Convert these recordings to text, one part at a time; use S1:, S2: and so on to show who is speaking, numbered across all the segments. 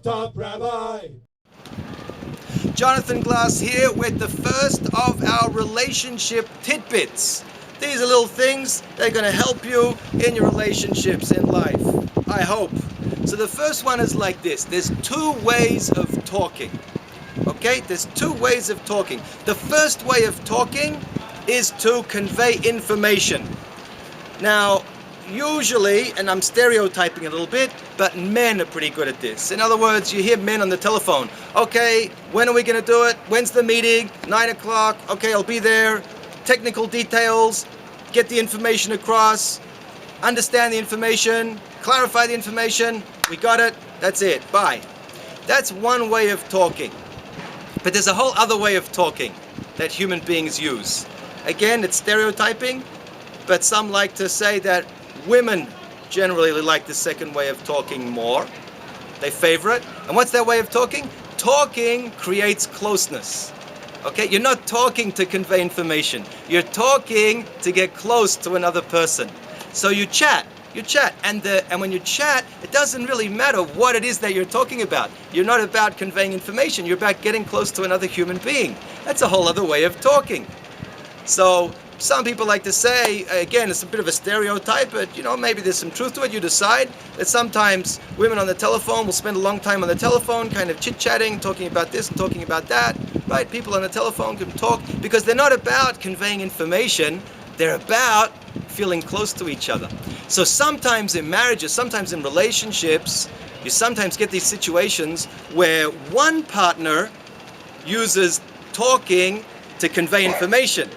S1: Rooftop Rabbi.
S2: Jonathan Glass here with the first of our relationship tidbits. These are little things that are going to help you in your relationships in life, I hope. So the first one is like this. There's two ways of talking. Okay? There's two ways of talking. The first way of talking is to convey information. Now, usually, and I'm stereotyping a little bit, but men are pretty good at this. In other words, you hear men on the telephone. Okay, when are we going to do it? When's the meeting? 9 o'clock. Okay, I'll be there. Technical details. Get the information across. Understand the information. Clarify the information. We got it. That's it. Bye. That's one way of talking. But there's a whole other way of talking that human beings use. Again, it's stereotyping, but some like to say that women generally like the second way of talking more. They favor it. And what's their way of talking? Talking creates closeness. Okay? You're not talking to convey information. You're talking to get close to another person. So you chat. You chat. And when you chat, it doesn't really matter what it is that you're talking about. You're not about conveying information. You're about getting close to another human being. That's a whole other way of talking. So some people like to say, again, it's a bit of a stereotype, but maybe there's some truth to it. You decide that sometimes women on the telephone will spend a long time on the telephone, kind of chit-chatting, talking about this and talking about that, right? People on the telephone can talk because they're not about conveying information. They're about feeling close to each other. So sometimes in marriages, sometimes in relationships, you sometimes get these situations where one partner uses talking to convey information,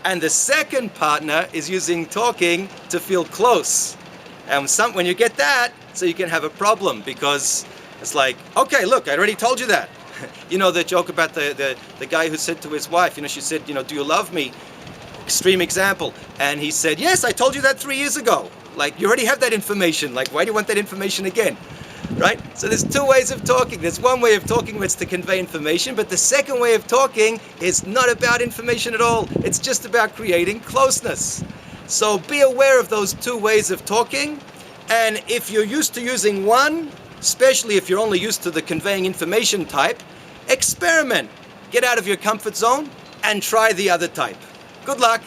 S2: and the second partner is using talking to feel close. And when you get that, so you can have a problem because it's like, okay, look, I already told you that. The joke about the guy who said to his wife, she said, do you love me? Extreme example. And he said, yes, I told you that 3 years ago. Like, you already have that information. Like, why do you want that information again? Right? So there's two ways of talking. There's one way of talking where it's to convey information, but the second way of talking is not about information at all. It's just about creating closeness. So be aware of those two ways of talking. And if you're used to using one, especially if you're only used to the conveying information type, experiment. Get out of your comfort zone and try the other type. Good luck.